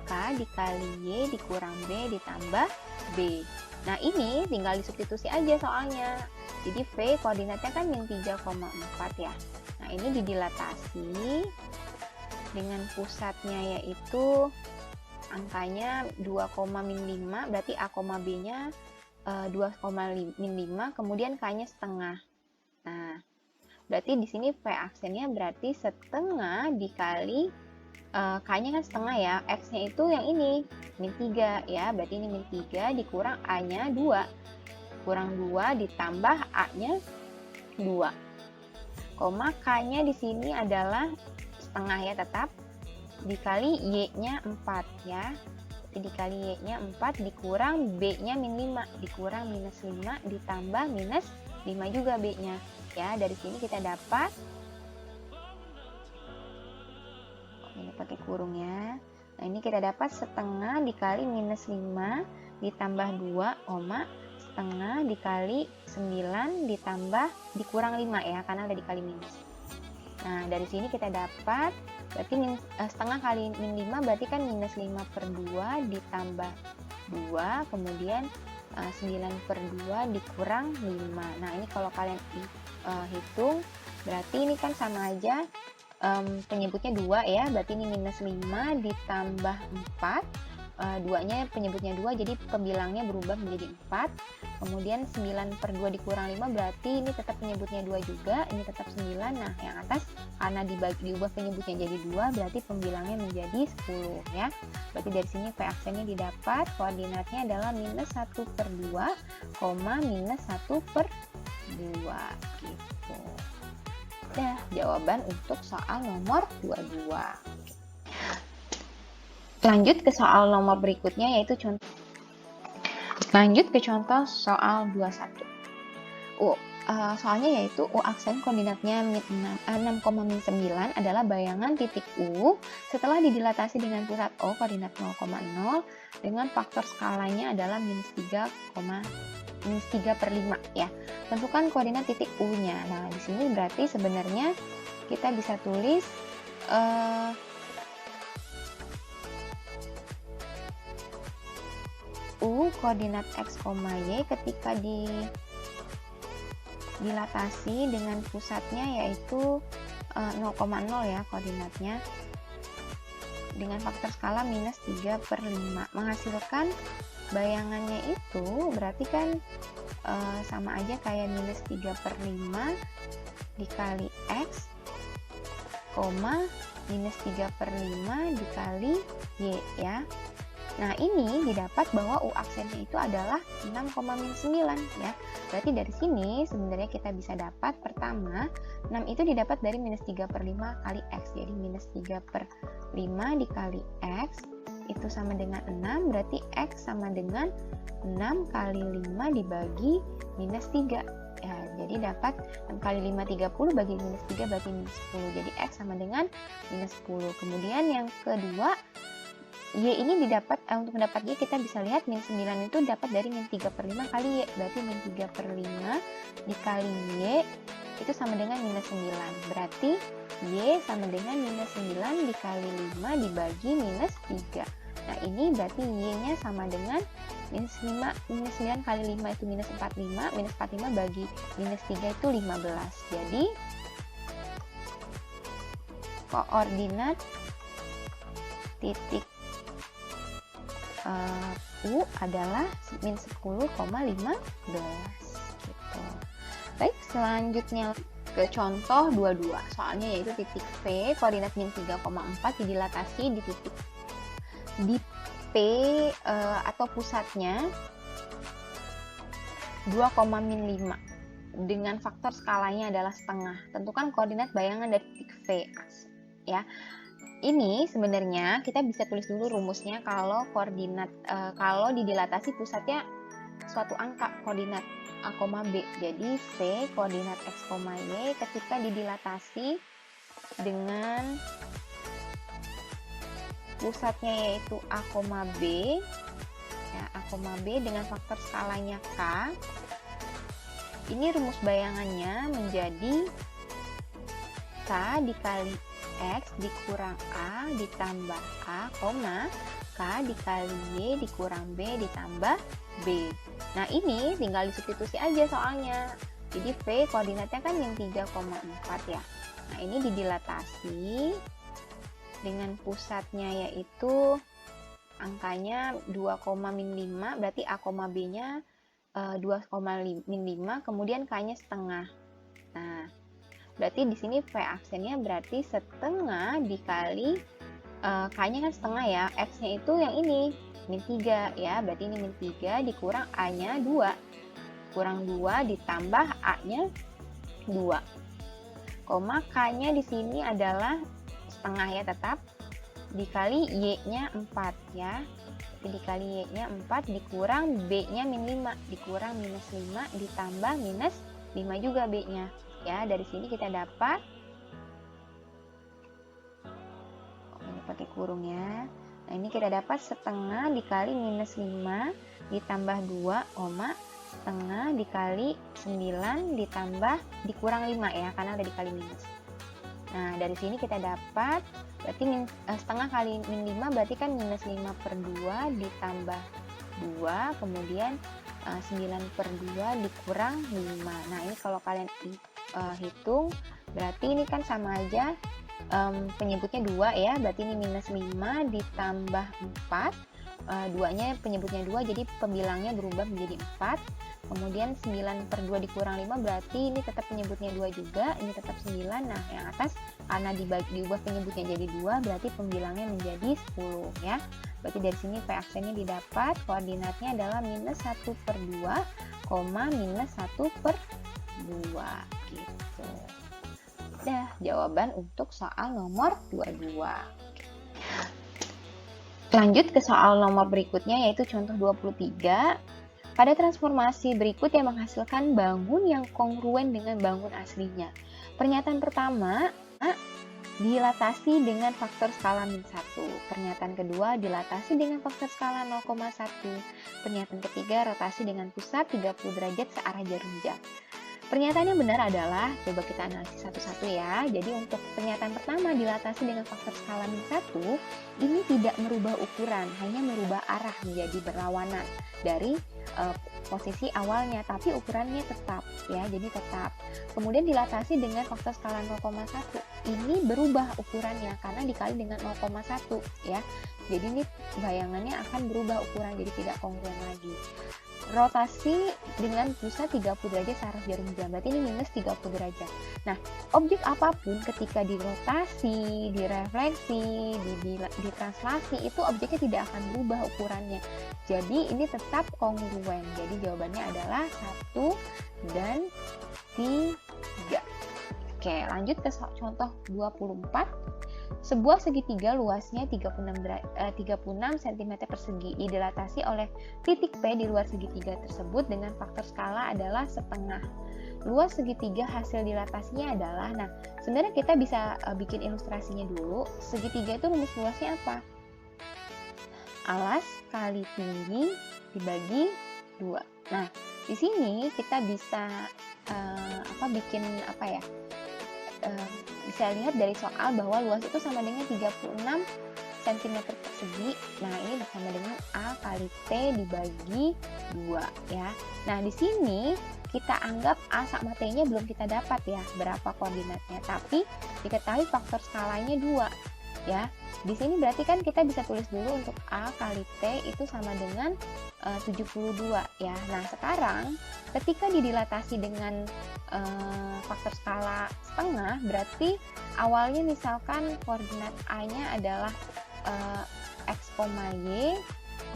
S1: K dikali Y dikurang B ditambah B. Nah, ini tinggal disubstitusi aja soalnya. Jadi V koordinatnya kan min 3,4 ya. Nah, ini didilatasi dengan pusatnya yaitu angkanya 2,-5, berarti A, B-nya 2,-5, kemudian K-nya setengah. Nah, berarti di sini V aksennya berarti setengah dikali K-nya kan setengah ya, X-nya itu yang ini, min 3 ya, berarti ini min 3 dikurang A-nya 2, kurang 2 ditambah A-nya 2, K-nya di sini adalah setengah ya tetap, dikali Y-nya 4 ya, berarti dikali Y-nya 4 dikurang B-nya min 5, dikurang minus 5 ditambah minus 5 juga B-nya ya, dari sini kita dapat ini pakai kurung ya. Nah, ini kita dapat setengah dikali minus 5 ditambah 2, setengah dikali 9 ditambah dikurang 5 ya, karena udah dikali minus. Nah, dari sini kita dapat berarti setengah kali min 5 berarti kan minus 5 per 2 ditambah 2, kemudian 9 per 2 dikurang 5. Nah, ini kalau kalian hitung berarti ini kan sama aja, penyebutnya 2 ya, berarti ini minus 5 ditambah 4, 2-nya penyebutnya 2, jadi pembilangnya berubah menjadi 4, kemudian 9 per 2 dikurang 5, berarti ini tetap penyebutnya 2 juga, ini tetap 9, nah yang atas karena diubah penyebutnya jadi 2, berarti pembilangnya menjadi 10 ya, berarti dari sini V aksennya didapat, koordinatnya adalah minus 1 per 2, minus 1 per 2 gitu. Nah, jawaban untuk soal nomor 22. Lanjut ke soal nomor berikutnya yaitu contoh. Lanjut ke contoh soal 21. Soalnya yaitu U aksen koordinatnya 6,9 adalah bayangan titik U setelah didilatasi dengan pusat O koordinat 0,0 dengan faktor skalanya adalah minus 3 per 5 ya. Tentukan koordinat titik U-nya. Nah, di sini berarti sebenarnya kita bisa tulis U koordinat X, Y ketika dilatasi dengan pusatnya yaitu 0,0 ya koordinatnya dengan faktor skala minus 3 per 5 menghasilkan bayangannya itu berarti kan sama aja kayak minus 3 per 5 dikali X, minus 3 per 5 dikali Y ya. Nah, ini didapat bahwa U aksennya itu adalah 6,9 ya. Berarti dari sini sebenarnya kita bisa dapat pertama 6 itu didapat dari minus 3 per 5 kali X. Jadi minus 3 per 5 dikali X itu sama dengan 6, berarti X sama dengan 6 kali 5 dibagi minus 3 ya, jadi dapat 6 kali 5 30 bagi minus 3 berarti minus 10, jadi X sama dengan minus 10. Kemudian yang kedua Y ini didapat, untuk mendapat Y kita bisa lihat min 9 itu dapat dari min 3 per 5 kali Y, berarti min 3 per 5 dikali Y itu sama dengan minus 9, berarti Y sama dengan minus 9 dikali 5 dibagi minus 3. Nah, ini berarti Y-nya sama dengan minus 5, minus 9 kali 5 itu minus 45, minus 45 bagi minus 3 itu 15. Jadi, koordinat titik U adalah min 10,15 gitu. Baik, selanjutnya ke contoh 22. Soalnya yaitu titik P koordinat min 3,4 didilatasi di titik di P atau pusatnya 2,-5 dengan faktor skalanya adalah setengah. Tentukan koordinat bayangan dari titik V ya. Ini sebenarnya kita bisa tulis dulu rumusnya kalau koordinat kalau didilatasi pusatnya suatu angka koordinat A, B. Jadi V koordinat X, Y ketika didilatasi dengan pusatnya yaitu A, B ya, A, B dengan faktor skalanya K. Ini rumus bayangannya menjadi K dikali X dikurang A ditambah A, K dikali Y dikurang B ditambah B. Nah, ini tinggal disubstitusi aja soalnya. Jadi V koordinatnya kan yang 3,4 ya. Nah, ini didilatasi dengan pusatnya yaitu angkanya 2,-5, berarti A, B-nya 2,-5, kemudian K-nya setengah. Nah, berarti di sini V aksennya berarti setengah dikali K-nya kan setengah ya, X-nya itu yang ini, min 3 ya, berarti ini min 3 dikurang A-nya 2, kurang 2 ditambah A-nya 2, K-nya di sini adalah setengah ya tetap, dikali Y-nya 4 ya, dikali Y-nya 4 dikurang B-nya min 5, dikurang minus 5 ditambah minus 5 juga B-nya ya. Dari sini kita dapat, ini pakai kurung ya. Nah, ini kita dapat setengah dikali minus 5 ditambah 2, setengah dikali 9 ditambah dikurang 5 ya, karena udah dikali minus. Nah, dari sini kita dapat berarti setengah kali min 5 berarti kan minus 5 per 2 ditambah 2, kemudian 9 per 2 dikurang 5. Nah, ini kalau kalian hitung berarti ini kan sama aja, penyebutnya 2 ya, berarti ini minus 5 ditambah 4, 2-nya penyebutnya 2 jadi pembilangnya berubah menjadi 4, kemudian 9 per 2 dikurang 5 berarti ini tetap penyebutnya 2 juga, ini tetap 9. Nah, yang atas karena diubah penyebutnya jadi 2 berarti pembilangnya menjadi 10 ya. Berarti dari sini V aksennya didapat, koordinatnya adalah minus 1 per 2, minus 1 per 2 gitu. Udah jawaban untuk soal nomor 22. Lanjut ke soal nomor berikutnya yaitu contoh 23. Pada transformasi berikut yang menghasilkan bangun yang kongruen dengan bangun aslinya. Pernyataan pertama, dilatasi dengan faktor skala min 1. Pernyataan kedua, dilatasi dengan faktor skala 0,1. Pernyataan ketiga, rotasi dengan pusat 30 derajat searah jarum jam. Pernyataan yang benar adalah, coba kita analisis satu-satu ya. Jadi untuk pernyataan pertama, dilatasi dengan faktor skala min 1, ini tidak merubah ukuran, hanya merubah arah menjadi berlawanan dari posisi awalnya, tapi ukurannya tetap ya, jadi tetap. Kemudian dilatasi dengan faktor skala 0,1, ini berubah ukurannya karena dikali dengan 0,1 ya. Jadi ini bayangannya akan berubah ukuran, jadi tidak kongruen lagi. Rotasi dengan pusat 30 derajat searah jarum jam, berarti ini minus 30 derajat. Nah, objek apapun ketika dirotasi, direfleksi, ditranslasi, itu objeknya tidak akan berubah ukurannya. Jadi ini tetap kongruen. Jadi jawabannya adalah 1 dan 3. Oke, lanjut ke contoh 24. Sebuah segitiga luasnya 36 cm persegi didilatasi oleh titik P di luar segitiga tersebut dengan faktor skala adalah setengah. Luas segitiga hasil dilatasinya adalah, nah sebenarnya kita bisa bikin ilustrasinya dulu. Segitiga itu rumus luasnya apa? Alas kali tinggi dibagi 2. Nah, di sini kita bisa bisa lihat dari soal bahwa luas itu sama dengan 36 cm persegi. Nah, ini sama dengan A kali T dibagi 2 ya. Nah, di sini kita anggap A sama T-nya belum kita dapat ya, berapa koordinatnya. Tapi diketahui faktor skalanya 2 ya. Di sini berarti kan kita bisa tulis dulu untuk A kali T itu sama dengan 72 ya. Nah, sekarang ketika didilatasi dengan faktor skala setengah, berarti awalnya misalkan koordinat A-nya adalah X, Y,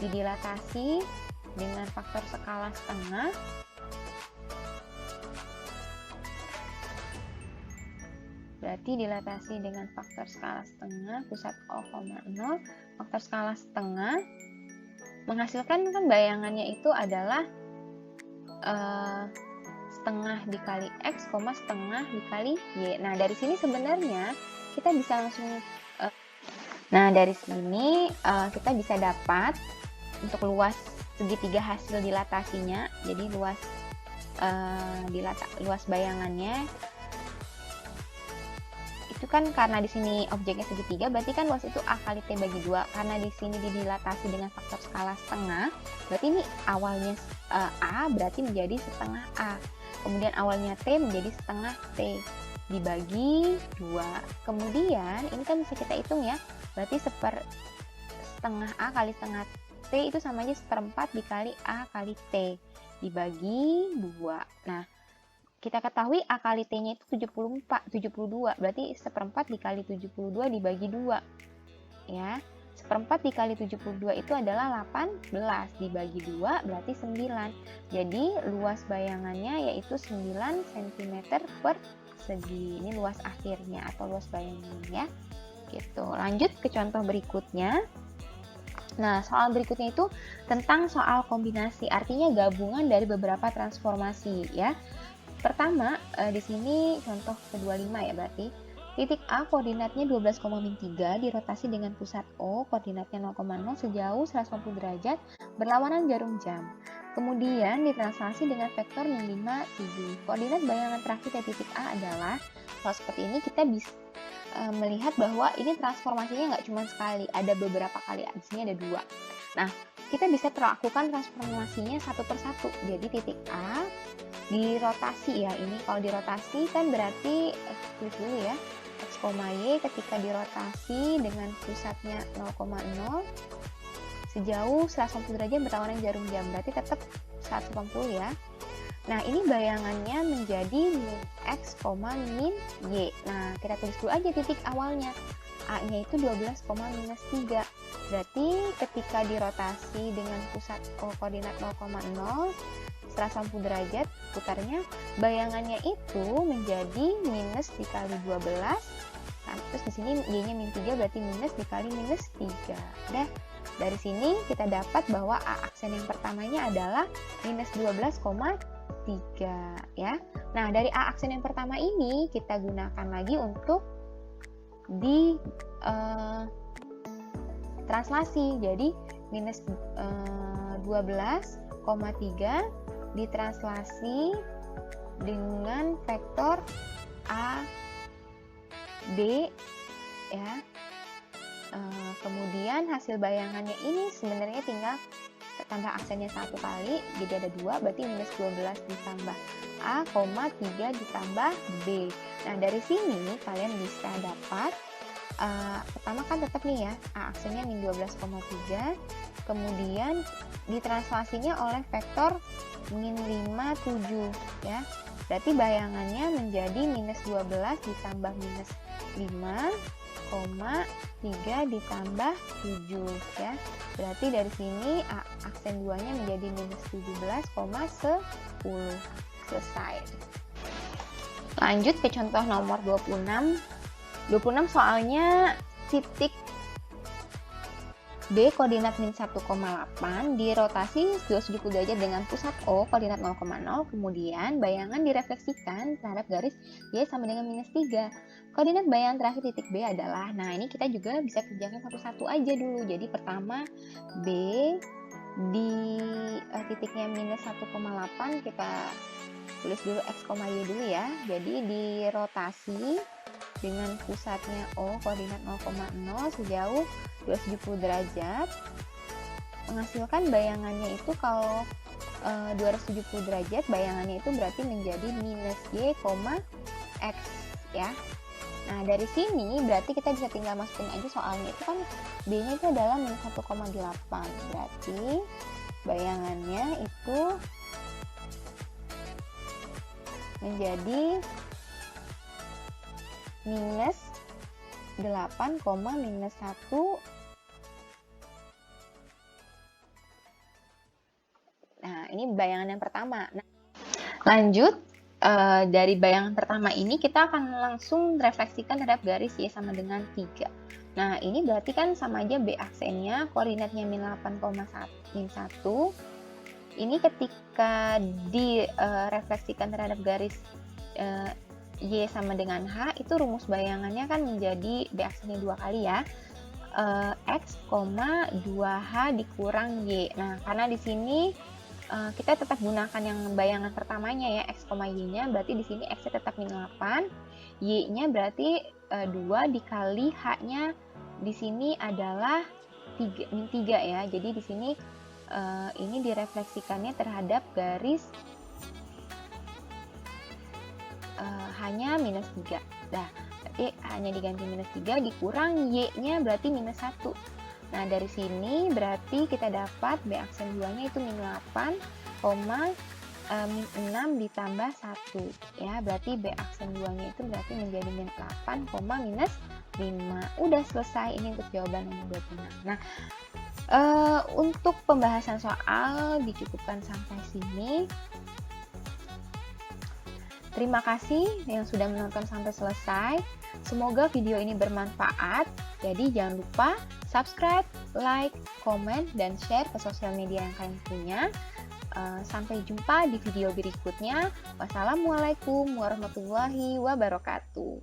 S1: didilatasi dengan faktor skala setengah. Berarti dilatasi dengan faktor skala setengah, pusat 0,0, faktor skala setengah, menghasilkan kan bayangannya itu adalah setengah dikali X, setengah dikali Y. Nah, dari sini sebenarnya kita bisa langsung kita bisa dapat untuk luas segitiga hasil dilatasinya. Jadi luas bayangannya itu kan karena di sini objeknya segitiga, berarti kan luas itu A kali T bagi 2. Karena di sini didilatasi dengan faktor skala setengah, berarti ini awalnya A berarti menjadi setengah A. Kemudian awalnya T menjadi setengah T dibagi 2. Kemudian ini kan bisa kita hitung ya, berarti setengah A kali setengah T itu sama aja seperempat dikali A kali T dibagi 2. Nah, kita ketahui A kali T-nya itu 72, berarti seperempat dikali 72 dibagi 2. Ya, seperempat dikali 72 itu adalah 18, dibagi 2 berarti 9. Jadi, luas bayangannya yaitu 9 cm per segi. Ini luas akhirnya atau luas bayangannya. Gitu. Lanjut ke contoh berikutnya. Nah, soal berikutnya itu tentang soal kombinasi, artinya gabungan dari beberapa transformasi ya. Pertama, di sini contoh ke-25 ya berarti. Titik A koordinatnya 12,3 dirotasi dengan pusat O, koordinatnya 0,0 sejauh 180 derajat berlawanan jarum jam. Kemudian ditranslasi dengan vektor 5, 7. Koordinat bayangan terakhir dari titik A adalah, kalau seperti ini kita bisa melihat bahwa ini transformasinya nggak cuma sekali, ada beberapa kali, di sini ada 2. Nah, kita bisa lakukan transformasinya satu persatu. Jadi titik A dirotasi ya, ini kalau dirotasi kan berarti tulis dulu ya, X, Y ketika dirotasi dengan pusatnya 0,0 sejauh 180 derajat berlawanan jarum jam, berarti tetap 180 ya. Nah, ini bayangannya menjadi min X, min Y. Nah, kita tulis dulu aja titik awalnya. A-nya itu 12, minus 3. Berarti ketika dirotasi dengan pusat O koordinat 0,0 180 derajat putarnya, bayangannya itu menjadi minus dikali 12. Terus di sini Y-nya min 3 berarti minus dikali minus 3. Udah, dari sini kita dapat bahwa A aksen yang pertamanya adalah minus 12,3 ya. Nah, dari A aksen yang pertama ini kita gunakan lagi untuk di translasi. Jadi minus 12,3 ditranslasi dengan vektor A, B ya. Kemudian hasil bayangannya ini sebenarnya tinggal tambah aksennya 1 kali, jadi ada 2, berarti minus 12 ditambah A, 3 ditambah B. Nah, dari sini kalian bisa dapat pertama kan tetap nih ya, A aksennya min 12,3, kemudian ditranslasinya oleh vektor min 5, 7 ya. Berarti bayangannya menjadi minus 12 ditambah minus 5,3 ditambah 7 ya. Berarti dari sini A aksen 2-nya menjadi minus 17,10. Selesai. Lanjut ke contoh nomor 26. 26 soalnya titik B koordinat min 1,8 dirotasi 270 derajat dengan pusat O koordinat 0,0, kemudian bayangan direfleksikan terhadap garis Y sama dengan minus 3. Koordinat bayangan terakhir titik B adalah, nah ini kita juga bisa kerjakan satu-satu aja dulu. Jadi pertama B di titiknya minus 1,8 kita tulis dulu X, Y dulu ya. Jadi dirotasi dengan pusatnya O koordinat 0,0 sejauh 270 derajat, menghasilkan bayangannya itu kalau 270 derajat bayangannya itu berarti menjadi minus Y, X ya. Nah, dari sini berarti kita bisa tinggal masukin aja soalnya itu kan B-nya itu adalah minus 1,8, berarti bayangannya itu menjadi minus 8, minus 1. Nah, ini bayangan yang pertama. Nah, lanjut, dari bayangan pertama ini kita akan langsung refleksikan terhadap garis Y sama dengan 3. Nah, ini berarti kan sama aja B aksennya, koordinatnya min 8,1. Ini ketika direfleksikan terhadap garis Y sama dengan H, itu rumus bayangannya kan menjadi B aksennya 2 kali ya. X, 2H dikurang Y. Nah, karena di sini kita tetap gunakan yang bayangan pertamanya ya, X, Y-nya, berarti di sini X-nya tetap min 8, Y-nya berarti 2 dikali H-nya di sini adalah 3 ya. Jadi di sini ini direfleksikannya terhadap garis H-nya minus 3. Nah, berarti hanya diganti minus 3 dikurang Y-nya berarti minus 1. Nah, dari sini berarti kita dapat B aksen 2-nya itu min 8, min 6 ditambah 1. Ya, berarti B aksen 2-nya itu berarti menjadi min 8, minus 5. Udah selesai, ini untuk jawaban nomor 26. Nah, untuk pembahasan soal dicukupkan sampai sini. Terima kasih yang sudah menonton sampai selesai. Semoga video ini bermanfaat. Jadi jangan lupa subscribe, like, komen, dan share ke sosial media yang kalian punya. Sampai jumpa di video berikutnya. Wassalamualaikum warahmatullahi wabarakatuh.